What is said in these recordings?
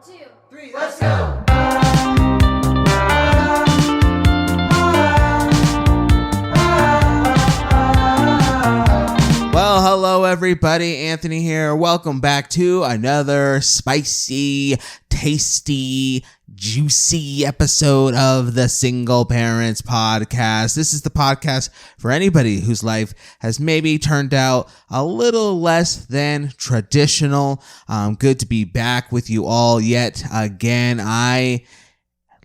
2, 3, let's go! Well, hello everybody, Anthony here. Welcome back to another spicy, tasty, juicy episode of the Single Parents Podcast. This is the podcast for anybody whose life has maybe turned out a little less than traditional. Good to be back with you all yet again. I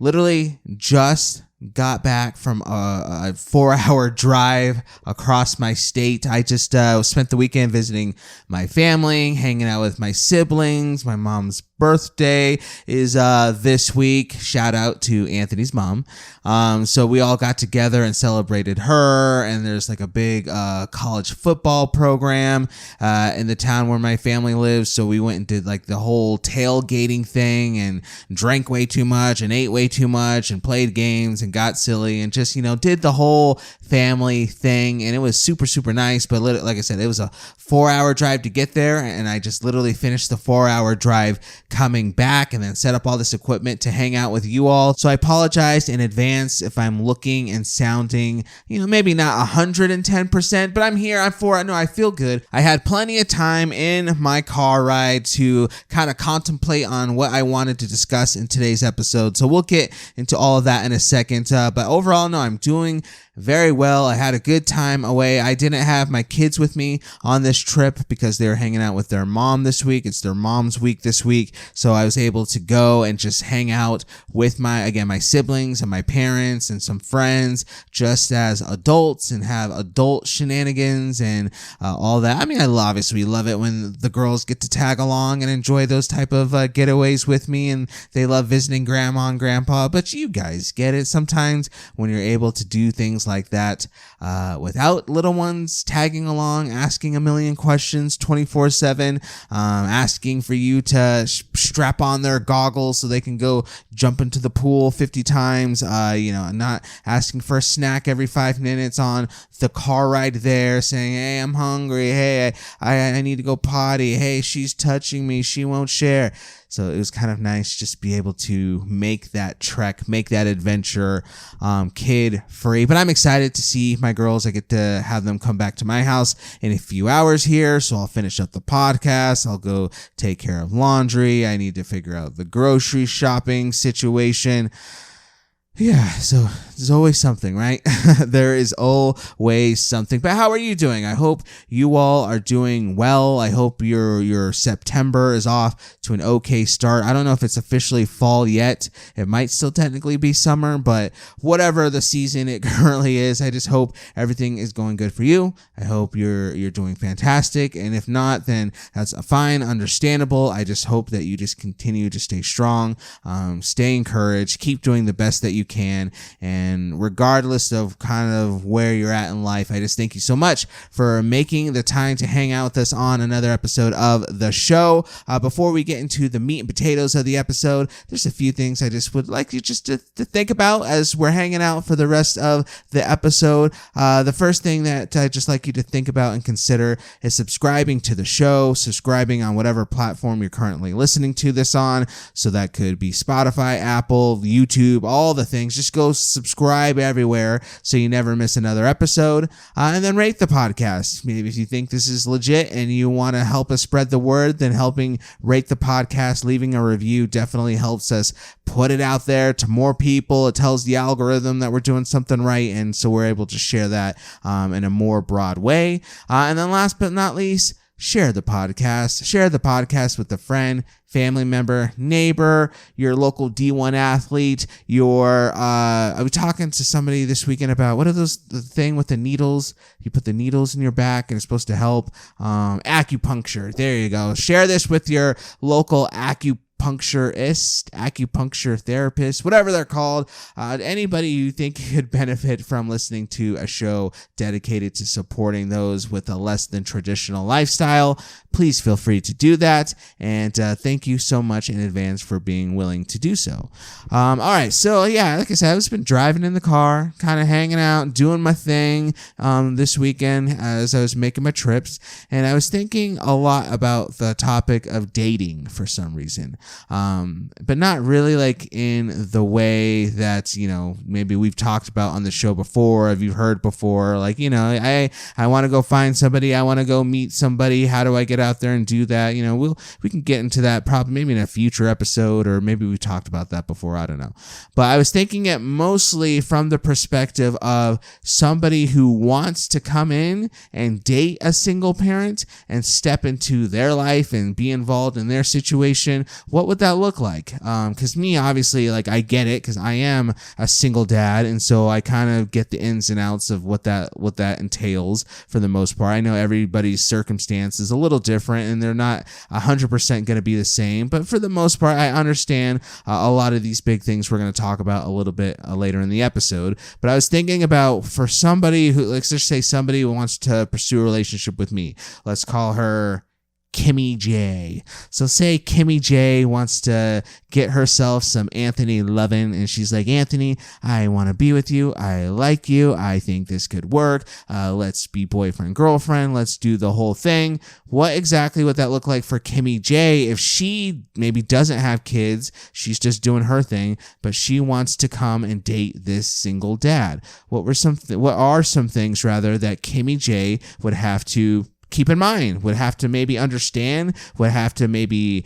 literally just got back from a 4-hour drive across my state. I just spent the weekend visiting my family, hanging out with my siblings. My mom's birthday is this week. Shout out to Anthony's mom. So we all got together and celebrated her, and there's like a big college football program in the town where my family lives. So we went and did like the whole tailgating thing and drank way too much and ate way too much and played games and got silly and just, did the whole family thing. And it was super, super nice. But like I said, it was a 4-hour drive to get there. And I just literally finished the 4-hour drive coming back and then set up all this equipment to hang out with you all. So I apologize in advance if I'm looking and sounding, maybe not 110%, but I'm here. I feel good. I had plenty of time in my car ride to kind of contemplate on what I wanted to discuss in today's episode. So we'll get into all of that in a second. But overall, no, I'm doing very well. I had a good time away. I didn't have my kids with me on this trip because they were hanging out with their mom this week. It's their mom's week this week. So I was able to go and just hang out with my siblings and my parents and some friends just as adults and have adult shenanigans and all that. I mean, I obviously love it when the girls get to tag along and enjoy those type of getaways with me, and they love visiting grandma and grandpa, but you guys get it. Sometimes when you're able to do things like that without little ones tagging along, asking a million questions 24/7, asking for you to strap on their goggles so they can go jump into the pool 50 times, not asking for a snack every 5 minutes on the car ride there, saying, hey, I'm hungry, hey, I need to go potty, hey, she's touching me, she won't share. So it was kind of nice just to be able to make that trek, make that adventure kid free. But I'm excited to see my girls. I get to have them come back to my house in a few hours here. So I'll finish up the podcast. I'll go take care of laundry. I need to figure out the grocery shopping situation. Yeah, so there's always something, right? There is always something. But how are you doing? I hope you all are doing well. I hope your September is off to an okay start. I don't know if it's officially fall yet. It might still technically be summer, but whatever the season it currently is, I just hope everything is going good for you. I hope you're doing fantastic. And if not, then that's fine, understandable. I just hope that you just continue to stay strong, stay encouraged, keep doing the best that you can, and regardless of kind of where you're at in life, I just thank you so much for making the time to hang out with us on another episode of the show. Before we get into the meat and potatoes of the episode, there's a few things I just would like you just to think about as we're hanging out for the rest of the episode. The first thing that I just like you to think about and consider is subscribing to the show, subscribing on whatever platform you're currently listening to this on. So that could be Spotify, Apple, YouTube, all the things. Just go subscribe everywhere so you never miss another episode, and then rate the podcast. Maybe if you think this is legit and you want to help us spread the word, then helping rate the podcast, leaving a review definitely helps us put it out there to more people. It tells the algorithm that we're doing something right, and so we're able to share that in a more broad way. And then last but not least, share the podcast. Share the podcast with a friend, family member, neighbor, your local D1 athlete, I was talking to somebody this weekend about the thing with the needles. You put the needles in your back and it's supposed to help. Acupuncture. There you go. Share this with your local acupuncture therapist, whatever they're called, anybody you think could benefit from listening to a show dedicated to supporting those with a less than traditional lifestyle. Please feel free to do that, and thank you so much in advance for being willing to do so. All right, so yeah, like I said, I've just been driving in the car, kind of hanging out, doing my thing this weekend as I was making my trips, and I was thinking a lot about the topic of dating for some reason. but not really like in the way that, maybe we've talked about on the show before, if you've heard before, like, I want to go find somebody, I want to go meet somebody, how do I get out there and do that? We can get into that probably maybe in a future episode, or maybe we talked about that before, I don't know. But I was thinking it mostly from the perspective of somebody who wants to come in and date a single parent and step into their life and be involved in their situation. What would that look like? Because me, obviously, like, I get it because I am a single dad, and so I kind of get the ins and outs of what that entails for the most part. I know everybody's circumstance is a little different, and they're not 100% going to be the same, but for the most part, I understand a lot of these big things we're going to talk about a little bit later in the episode. But I was thinking about, for somebody who, let's just say somebody who wants to pursue a relationship with me, let's call her Kimmy J. So say Kimmy J wants to get herself some Anthony lovin', and she's like, Anthony, I want to be with you. I like you. I think this could work. Let's be boyfriend, girlfriend. Let's do the whole thing. What exactly would that look like for Kimmy J if she maybe doesn't have kids? She's just doing her thing, but she wants to come and date this single dad. What are some things rather that Kimmy J would have to keep in mind, would have to maybe understand, would have to maybe,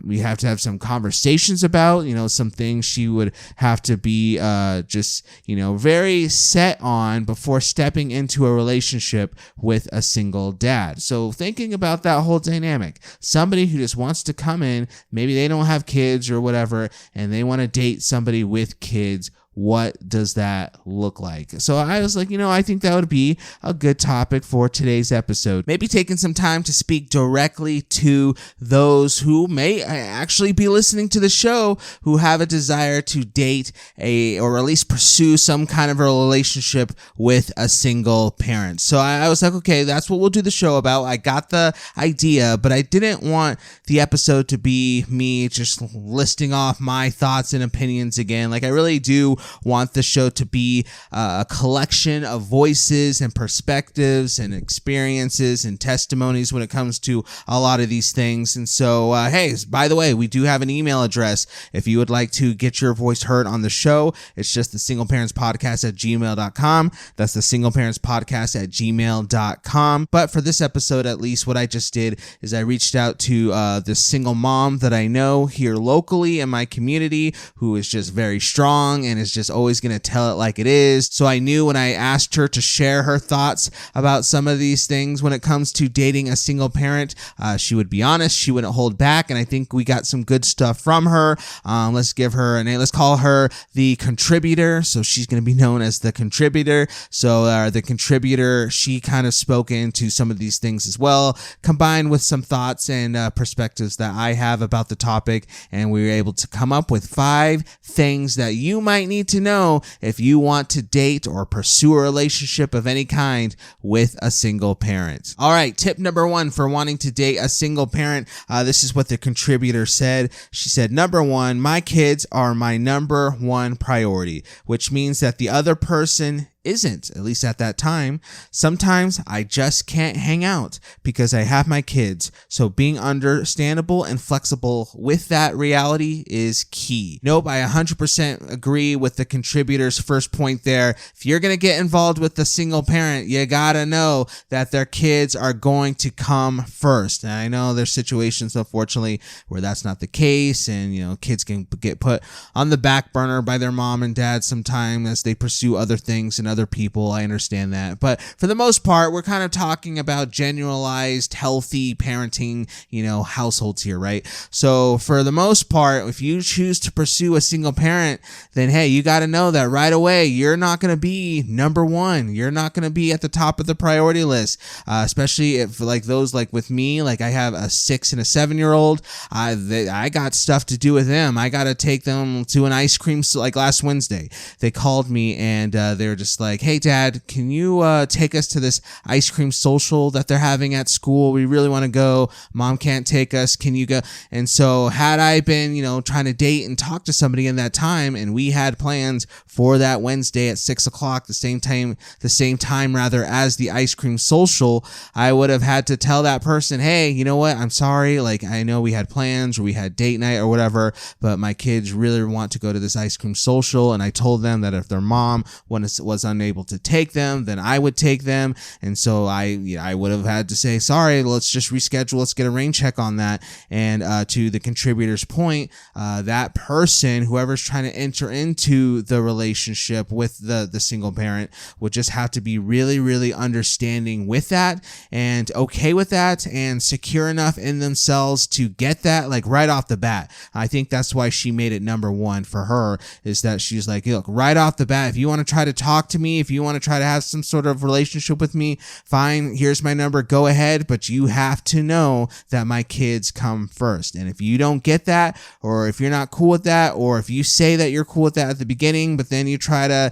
we have to have some conversations about, some things she would have to be very set on before stepping into a relationship with a single dad. So thinking about that whole dynamic, somebody who just wants to come in, maybe they don't have kids or whatever, and they want to date somebody with kids. What does that look like? So I was like, I think that would be a good topic for today's episode. Maybe taking some time to speak directly to those who may actually be listening to the show who have a desire to date or at least pursue some kind of a relationship with a single parent. So I was like, okay, that's what we'll do the show about. I got the idea, but I didn't want the episode to be me just listing off my thoughts and opinions again. Like, I really do want the show to be a collection of voices and perspectives and experiences and testimonies when it comes to a lot of these things. And so, hey, by the way, we do have an email address if you would like to get your voice heard on the show. It's just thesingleparentspodcast@gmail.com. That's thesingleparentspodcast@gmail.com. But for this episode, at least, what I just did is I reached out to the single mom that I know here locally in my community who is just very strong and is just always going to tell it like it is. So I knew when I asked her to share her thoughts about some of these things when it comes to dating a single parent, she would be honest, she wouldn't hold back, and I think we got some good stuff from her. Let's give her a name. Let's call her the contributor. So she's going to be known as the contributor. So the contributor, she kind of spoke into some of these things as well, combined with some thoughts and perspectives that I have about the topic, and we were able to come up with 5 things that you might need to know if you want to date or pursue a relationship of any kind with a single parent. All right, tip number 1 for wanting to date a single parent. This is what the contributor said. She said, number 1, my kids are my number 1 priority, which means that the other person isn't, at least at that time. Sometimes I just can't hang out because I have my kids. So being understandable and flexible with that reality is key. Nope, I 100% agree with the contributor's first point there. If you're going to get involved with the single parent, you gotta know that their kids are going to come first. And I know there's situations, unfortunately, where that's not the case, and kids can get put on the back burner by their mom and dad sometime as they pursue other things and other people. I understand that. But for the most part, we're kind of talking about generalized, healthy parenting, households here, right? So for the most part, if you choose to pursue a single parent, then hey, you got to know that right away, you're not going to be number 1. You're not going to be at the top of the priority list, especially if like those like with me, like I have a 6 and a 7-year-old. I got stuff to do with them. I got to take them to an ice cream. Like last Wednesday, they called me and they were just just like, hey dad, can you take us to this ice cream social that they're having at school? We really want to go. Mom can't take us. Can you go? And so had I been, trying to date and talk to somebody in that time, and we had plans for that Wednesday at 6 o'clock, the same time as the ice cream social, I would have had to tell that person, hey, you know what? I'm sorry. Like, I know we had plans or we had date night or whatever, but my kids really want to go to this ice cream social. And I told them that if their mom was unable to take them, then I would take them. And so I would have had to say, sorry, let's just reschedule. Let's get a rain check on that. And to the contributor's point, that person, whoever's trying to enter into the relationship with the single parent, would just have to be really, really understanding with that and okay with that and secure enough in themselves to get that, like, right off the bat. I think that's why she made it number one for her, is that she's like, look, right off the bat, if you want to try to talk to me, if you want to try to have some sort of relationship with me, fine, here's my number, go ahead, but you have to know that my kids come first. And if you don't get that, or if you're not cool with that, or if you say that you're cool with that at the beginning, but then you try to,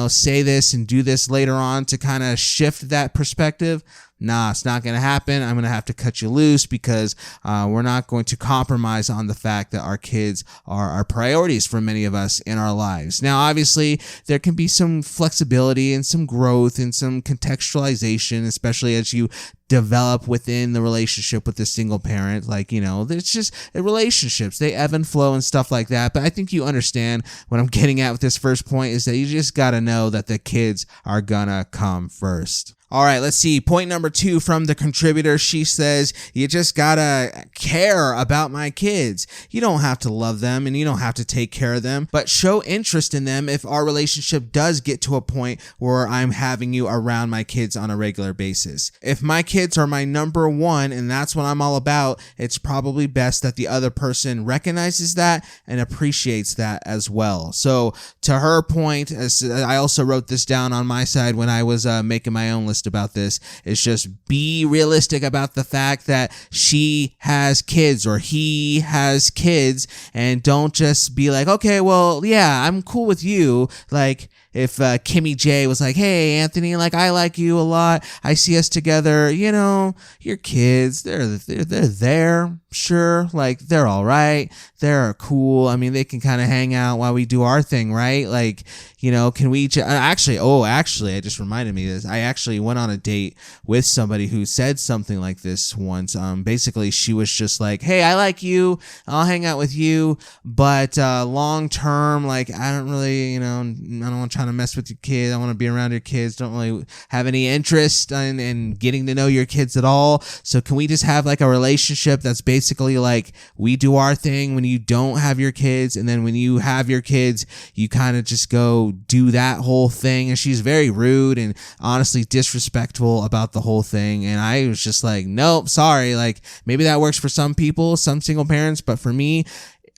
say this and do this later on to kind of shift that perspective, nah, it's not going to happen. I'm going to have to cut you loose because we're not going to compromise on the fact that our kids are our priorities for many of us in our lives. Now, obviously, there can be some flexibility and some growth and some contextualization, especially as you develop within the relationship with the single parent. Like, it's just relationships, they ebb and flow and stuff like that. But I think you understand what I'm getting at with this first point, is that you just got to know that the kids are gonna come first. All right, let's see. Point number 2 from the contributor. She says, you just gotta care about my kids. You don't have to love them and you don't have to take care of them, but show interest in them if our relationship does get to a point where I'm having you around my kids on a regular basis. If my kids are my number one and that's what I'm all about, it's probably best that the other person recognizes that and appreciates that as well. So to her point, as I also wrote this down on my side when I was making my own list about this, is just be realistic about the fact that she has kids or he has kids, and don't just be like, okay, well, yeah, I'm cool with you. Like, if Kimmy J was like, hey, Anthony, like, I like you a lot, I see us together, your kids, they're there, sure, like, they're all right, they're cool, I mean, they can kind of hang out while we do our thing, right? Like, can we actually, it just reminded me of this. I actually went on a date with somebody who said something like this once. Basically, she was just like, hey, I like you, I'll hang out with you, but long term, like, I don't really, I don't want to try to mess with your kids. I want to be around your kids. Don't really have any interest in getting to know your kids at all. So can we just have like a relationship that's basically like, we do our thing when you don't have your kids, and then when you have your kids, you kind of just go do that whole thing. And she's very rude and honestly disrespectful about the whole thing. And I was just like, nope, sorry. Like, maybe that works for some people, some single parents, but for me,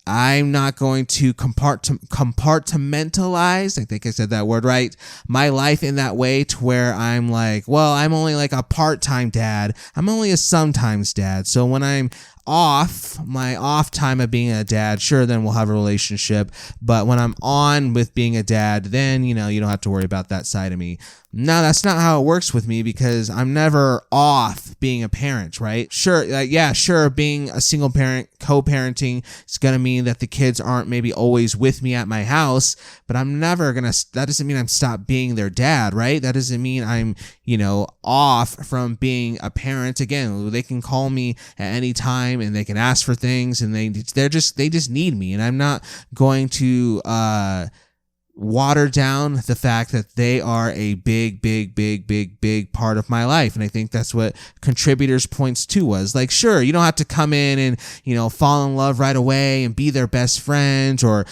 I'm not going to compartmentalize, I think I said that word right, my life in that way to where I'm like, well, I'm only like a part-time dad. I'm only a sometimes dad. So when I'm my off time of being a dad, sure, then we'll have a relationship. But when I'm on with being a dad, then, you don't have to worry about that side of me. No, that's not how it works with me, because I'm never off being a parent, right? Sure, being a single parent, co-parenting is going to mean that the kids aren't maybe always with me at my house, but that doesn't mean I'm stopped being their dad, right? That doesn't mean I'm, off from being a parent. Again, they can call me at any time and they can ask for things, and they just need me, and I'm not going to water down the fact that they are a big part of my life. And I think that's what contributors points to was like, sure, you don't have to come in and, fall in love right away and be their best friend, or,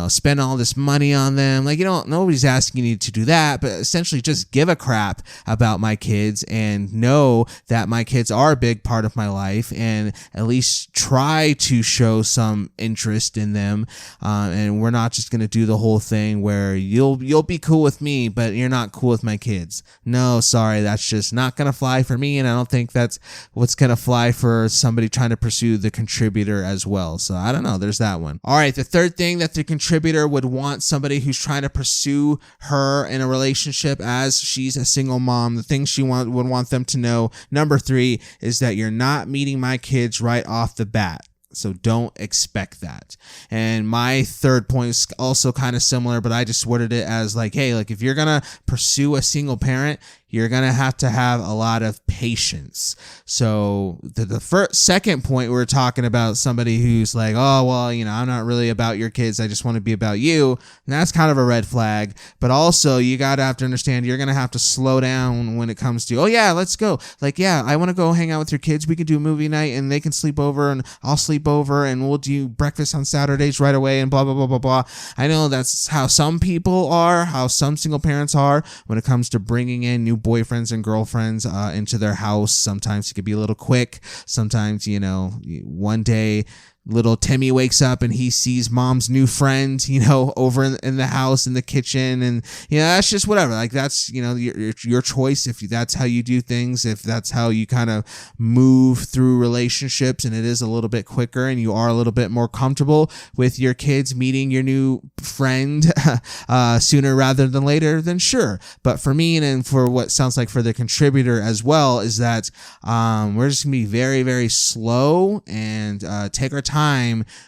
spend all this money on them. Like, nobody's asking you to do that, but essentially just give a crap about my kids and know that my kids are a big part of my life, and at least try to show some interest in them. And we're not just going to do the whole thing where you'll be cool with me, but you're not cool with my kids. No, sorry, that's just not gonna fly for me, and I don't think that's what's gonna fly for somebody trying to pursue the contributor as well. So I don't know, there's that one. All right, the third thing that the contributor would want somebody who's trying to pursue her in a relationship as she's a single mom, the thing she would want them to know, number 3, is that you're not meeting my kids right off the bat. So don't expect that. And my third point is also kind of similar, but I just worded it as like, hey, like if you're going to pursue a single parent, you're going to have a lot of patience. So the second point, we're talking about somebody who's like, oh, well, you know, I'm not really about your kids. I just want to be about you. And that's kind of a red flag. But also you got to have to understand you're going to have to slow down when it comes to, oh yeah, let's go. Like, yeah, I want to go hang out with your kids. We can do a movie night and they can sleep over and I'll sleep over and we'll do breakfast on Saturdays right away and blah, blah, blah, blah, blah. I know that's how some people are, how some single parents are when it comes to bringing in new boyfriends and girlfriends into their house. Sometimes it could be a little quick. Sometimes, you know, one day little Timmy wakes up and he sees mom's new friend, you know, over in the house, in the kitchen. And, you know, that's just whatever. Like that's, you know, your choice. If that's how you do things, if that's how you kind of move through relationships and it is a little bit quicker and you are a little bit more comfortable with your kids meeting your new friend sooner rather than later, then sure. But for me and for what sounds like for the contributor as well is that we're just gonna be very, very slow and take our time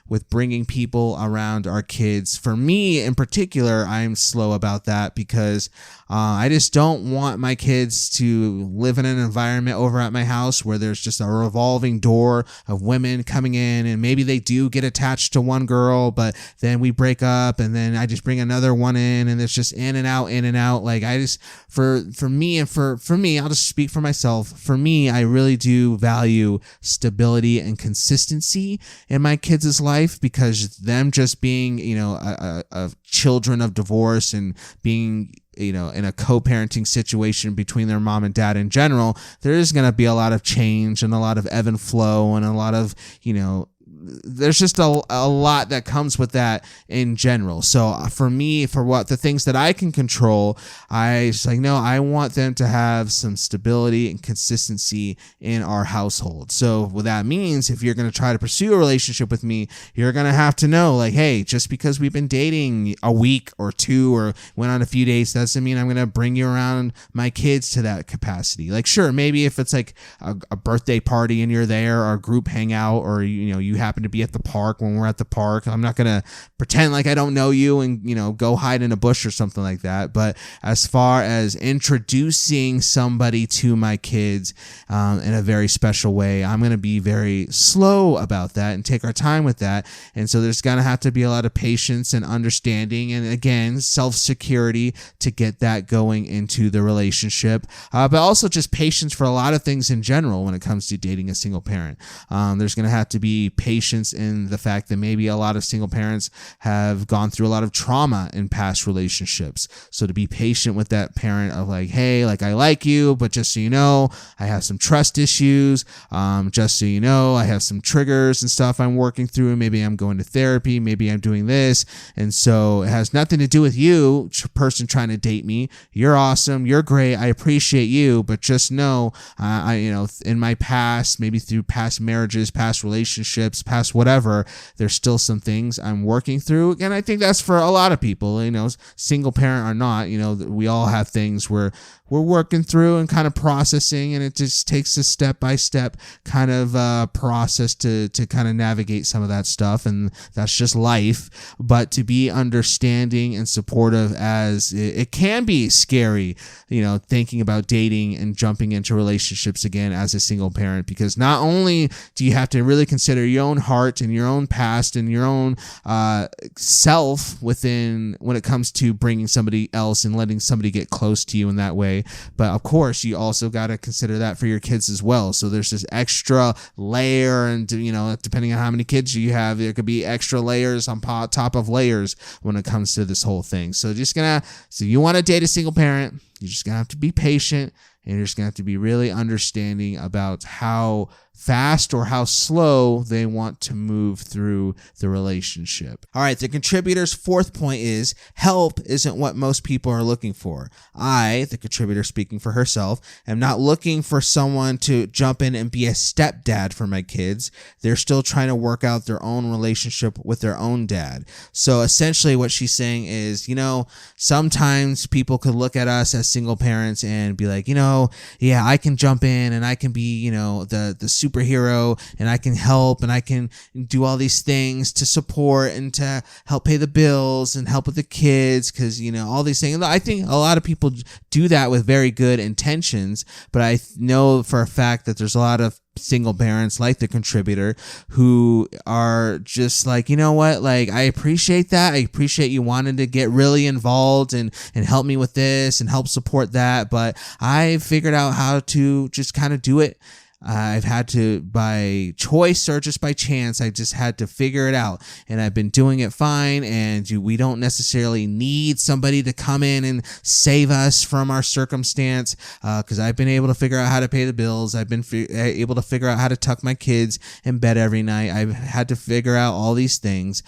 with bringing people around our kids. For me in particular, I'm slow about that because I just don't want my kids to live in an environment over at my house where there's just a revolving door of women coming in, and maybe they do get attached to one girl, but then we break up and then I just bring another one in and it's just in and out, in and out. Like I just, for me, I'll just speak for myself. For me, I really do value stability and consistency in my kids' life, because them just being, you know, a children of divorce and being, you know, in a co-parenting situation between their mom and dad in general, there is going to be a lot of change and a lot of ebb and flow and a lot of, you know, there's just a lot that comes with that in general. So for me, for what the things that I can control, I just like, no, I want them to have some stability and consistency in our household. So what that means, if you're going to try to pursue a relationship with me, you're going to have to know, like, hey, just because we've been dating a week or two or went on a few dates, doesn't mean I'm going to bring you around my kids to that capacity. Like, sure, maybe if it's like a birthday party and you're there, or a group hangout, or, you know, you happen to be at the park when we're at the park, I'm not going to pretend like I don't know you and, you know, go hide in a bush or something like that. But as far as introducing somebody to my kids in a very special way, I'm going to be very slow about that and take our time with that. And so there's going to have to be a lot of patience and understanding, and again, self-security to get that going into the relationship, but also just patience for a lot of things in general when it comes to dating a single parent. There's going to have to be patience in the fact that maybe a lot of single parents have gone through a lot of trauma in past relationships. So to be patient with that parent of like, hey, like I like you, but just so you know, I have some trust issues. Just so you know, I have some triggers and stuff I'm working through. Maybe I'm going to therapy. Maybe I'm doing this. And so it has nothing to do with you, person trying to date me. You're awesome. You're great. I appreciate you. But just know, you know, in my past, maybe through past marriages, past relationships, past whatever, there's still some things I'm working through. And I think that's for a lot of people, you know, single parent or not, you know, we all have things where we're working through and kind of processing, and it just takes a step-by-step kind of process to kind of navigate some of that stuff, and that's just life. But to be understanding and supportive, as it can be scary, you know, thinking about dating and jumping into relationships again as a single parent, because not only do you have to really consider your own heart and your own past and your own self within when it comes to bringing somebody else and letting somebody get close to you in that way, but of course you also got to consider that for your kids as well. So there's this extra layer, and you know, depending on how many kids you have, there could be extra layers on top of layers when it comes to this whole thing. So so you want to date a single parent, you're just gonna have to be patient, and you're just gonna have to be really understanding about how fast or how slow they want to move through the relationship. All right, the contributor's fourth point is help isn't what most people are looking for. I, the contributor speaking for herself, am not looking for someone to jump in and be a stepdad for my kids. They're still trying to work out their own relationship with their own dad. So essentially what she's saying is, sometimes people could look at us as single parents and be like, yeah, I can jump in and I can be, the superhero, and I can help and I can do all these things to support and to help pay the bills and help with the kids, because all these things. I think a lot of people do that with very good intentions, but I know for a fact that there's a lot of single parents like the contributor who are just like, I appreciate that. I appreciate you wanting to get really involved and help me with this and help support that, but I figured out how to just kind of do it. I've had to, by choice or just by chance, I just had to figure it out, and I've been doing it fine, and we don't necessarily need somebody to come in and save us from our circumstance, because I've been able to figure out how to pay the bills. I've been able to figure out how to tuck my kids in bed every night. I've had to figure out all these things,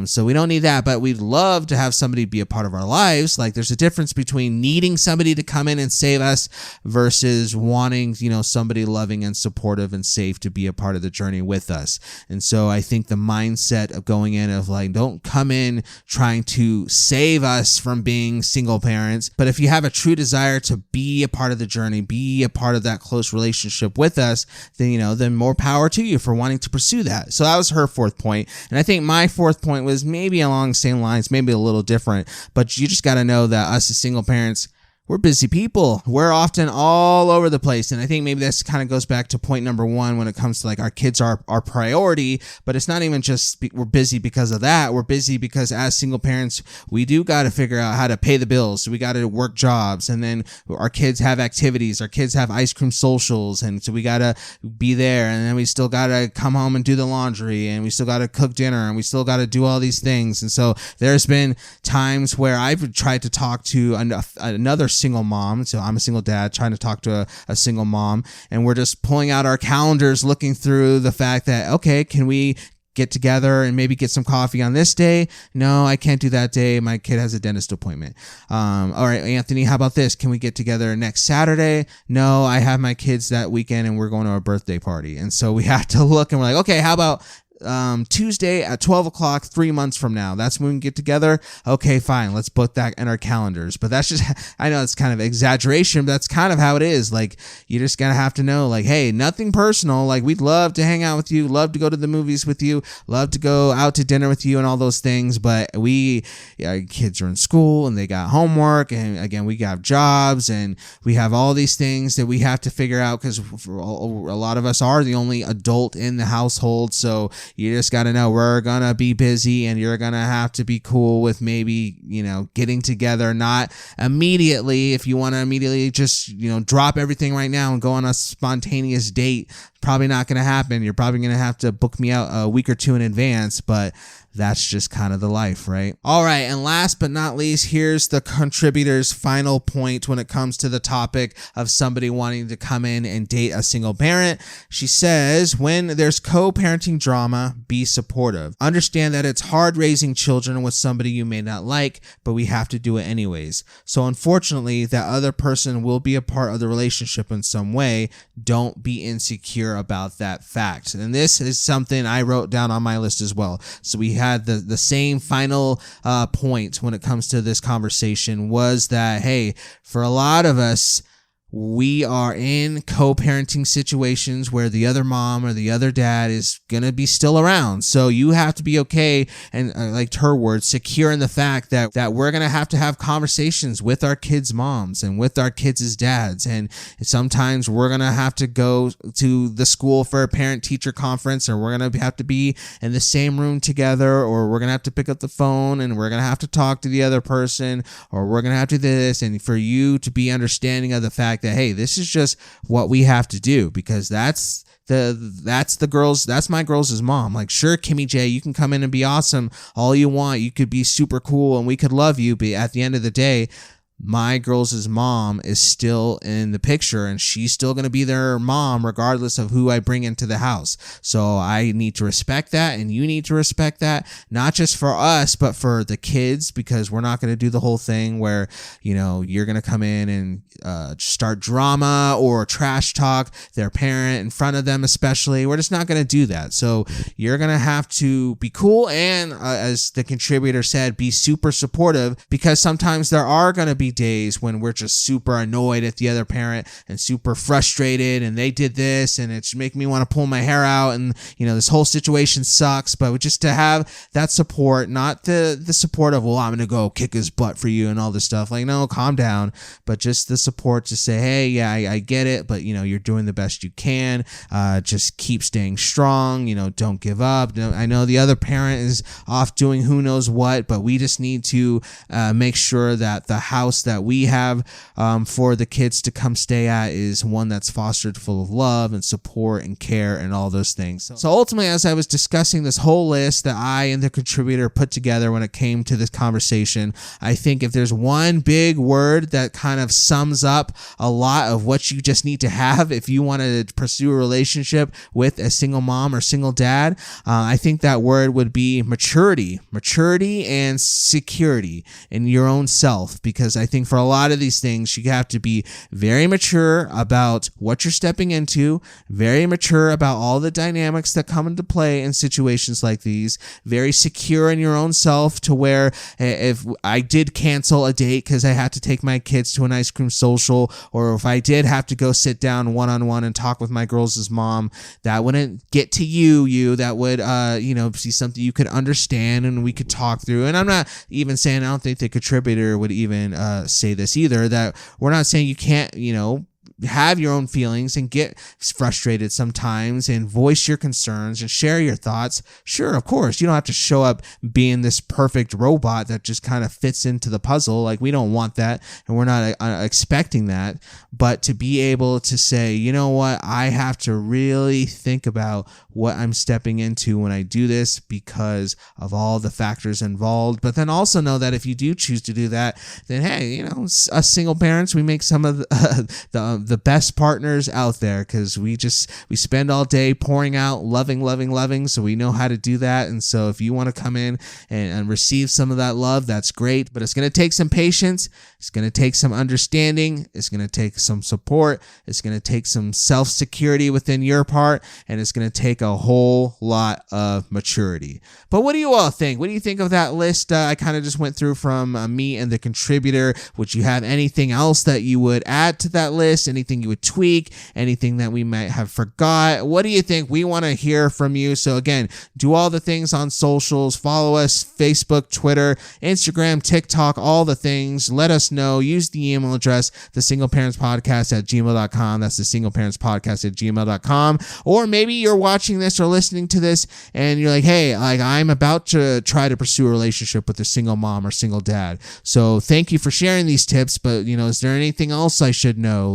so we don't need that, but we'd love to have somebody be a part of our lives. Like, there's a difference between needing somebody to come in and save us versus wanting, somebody loving and supportive and safe to be a part of the journey with us. And so I think the mindset of going in of like, don't come in trying to save us from being single parents, but if you have a true desire to be a part of the journey, be a part of that close relationship with us, then then more power to you for wanting to pursue that. So that was her fourth point. And I think my fourth point was maybe along the same lines, maybe a little different, but you just got to know that us as single parents, we're busy people. We're often all over the place. And I think maybe this kind of goes back to point number one when it comes to like our kids are our priority, but it's not even just we're busy because of that. We're busy because as single parents, we do got to figure out how to pay the bills. So we got to work jobs, and then our kids have activities. Our kids have ice cream socials. And so we got to be there. And then we still got to come home and do the laundry, and we still got to cook dinner, and we still got to do all these things. And so there's been times where I've tried to talk to another single mom. So I'm a single dad trying to talk to a single mom, and we're just pulling out our calendars, looking through the fact that, okay, can we get together and maybe get some coffee on this day? No, I can't do that day. My kid has a dentist appointment. All right, Anthony, how about this? Can we get together next Saturday? No, I have my kids that weekend and we're going to a birthday party. And so we have to look and we're like, okay, how about Tuesday at 12 o'clock, 3 months from now? That's when we can get together. Okay, fine. Let's book that in our calendars. But that's just, I know it's kind of exaggeration, but that's kind of how it is. Like, you just gotta have to know, like, hey, nothing personal. Like, we'd love to hang out with you, love to go to the movies with you, love to go out to dinner with you and all those things. But our kids are in school and they got homework. And again, we got jobs and we have all these things that we have to figure out, because a lot of us are the only adult in the household. So you just got to know we're going to be busy, and you're going to have to be cool with maybe, getting together, not immediately. If you want to immediately just, drop everything right now and go on a spontaneous date, probably not going to happen. You're probably going to have to book me out a week or two in advance, but that's just kind of the life, right? All right. And last but not least, here's the contributor's final point when it comes to the topic of somebody wanting to come in and date a single parent. She says, when there's co-parenting drama, be supportive. Understand that it's hard raising children with somebody you may not like, but we have to do it anyways. So unfortunately, that other person will be a part of the relationship in some way. Don't be insecure about that fact. And this is something I wrote down on my list as well. So we had the same final point when it comes to this conversation, was that, hey, for a lot of us, we are in co-parenting situations where the other mom or the other dad is going to be still around. So you have to be okay, and like her words, secure in the fact that we're going to have conversations with our kids' moms and with our kids' dads. And sometimes we're going to have to go to the school for a parent-teacher conference, or we're going to have to be in the same room together, or we're going to have to pick up the phone and we're going to have to talk to the other person, or we're going to have to do this. And for you to be understanding of the fact that, hey, this is just what we have to do, because that's my girls' mom. Like, sure, Kimmy J, you can come in and be awesome all you want. You could be super cool and we could love you, but at the end of the day, my girls' mom is still in the picture and she's still going to be their mom regardless of who I bring into the house. So I need to respect that, and you need to respect that, not just for us, but for the kids, because we're not going to do the whole thing where, you're going to come in and start drama or trash talk their parent in front of them, especially. We're just not going to do that. So you're going to have to be cool and, as the contributor said, be super supportive, because sometimes there are going to be days when we're just super annoyed at the other parent and super frustrated, and they did this and it's making me want to pull my hair out, and this whole situation sucks. But just to have that support, not the support of, well, I'm gonna go kick his butt for you and all this stuff, like, no, calm down, but just the support to say, hey, yeah, I get it, but you're doing the best you can, just keep staying strong, don't give up. I know the other parent is off doing who knows what, but we just need to make sure that the house that we have for the kids to come stay at is one that's fostered full of love and support and care and all those things. So ultimately, as I was discussing this whole list that I and the contributor put together when it came to this conversation, I think if there's one big word that kind of sums up a lot of what you just need to have if you want to pursue a relationship with a single mom or single dad, I think that word would be maturity and security in your own self. Because I think for a lot of these things, you have to be very mature about what you're stepping into, very mature about all the dynamics that come into play in situations like these, very secure in your own self, to where if I did cancel a date because I had to take my kids to an ice cream social, or if I did have to go sit down one-on-one and talk with my girls' mom, that wouldn't get to you. That would, be something you could understand and we could talk through. And I'm not even saying, I don't think the contributor would even say this either, that we're not saying you can't, have your own feelings and get frustrated sometimes and voice your concerns and share your thoughts. Sure, of course, you don't have to show up being this perfect robot that just kind of fits into the puzzle. Like, we don't want that, and we're not expecting that. But to be able to say, you know what, I have to really think about what I'm stepping into when I do this because of all the factors involved. But then also know that if you do choose to do that, then hey, us single parents, we make some of the best partners out there, because we spend all day pouring out loving, so we know how to do that. And so if you want to come in and receive some of that love, that's great, but it's going to take some patience, it's going to take some understanding, it's going to take some support, it's going to take some self-security within your part, and it's going to take a whole lot of maturity. But what do you all think? What do you think of that list I kind of just went through from me and the contributor? Would you have anything else that you would add to that list? Anything you would tweak? Anything that we might have forgot? What do you think? We want to hear from you. So again, do all the things on socials. Follow us, Facebook, Twitter, Instagram, TikTok, all the things. Let us know. Use the email address, thesingleparentspodcast@gmail.com. That's thesingleparentspodcast@gmail.com. Or maybe you're watching this or listening to this and you're like, hey, I'm about to try to pursue a relationship with a single mom or single dad. So thank you for sharing these tips, but is there anything else I should know?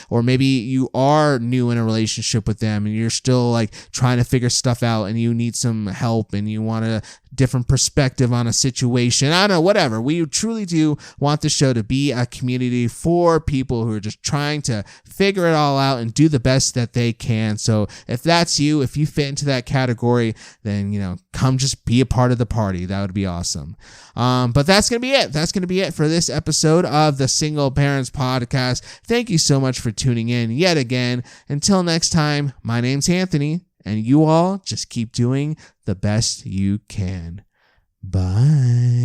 Or maybe you are new in a relationship with them and you're still trying to figure stuff out and you need some help and you want a different perspective on a situation. I don't know, whatever. We truly do want the show to be a community for people who are just trying to figure it all out and do the best that they can. So if that's you, if you fit into that category, then, come just be a part of the party. That would be awesome. But that's going to be it. That's going to be it for this episode of the Single Parents Podcast. Thank you so much for tuning in yet again. Until next time, my name's Anthony, and you all just keep doing the best you can. Bye.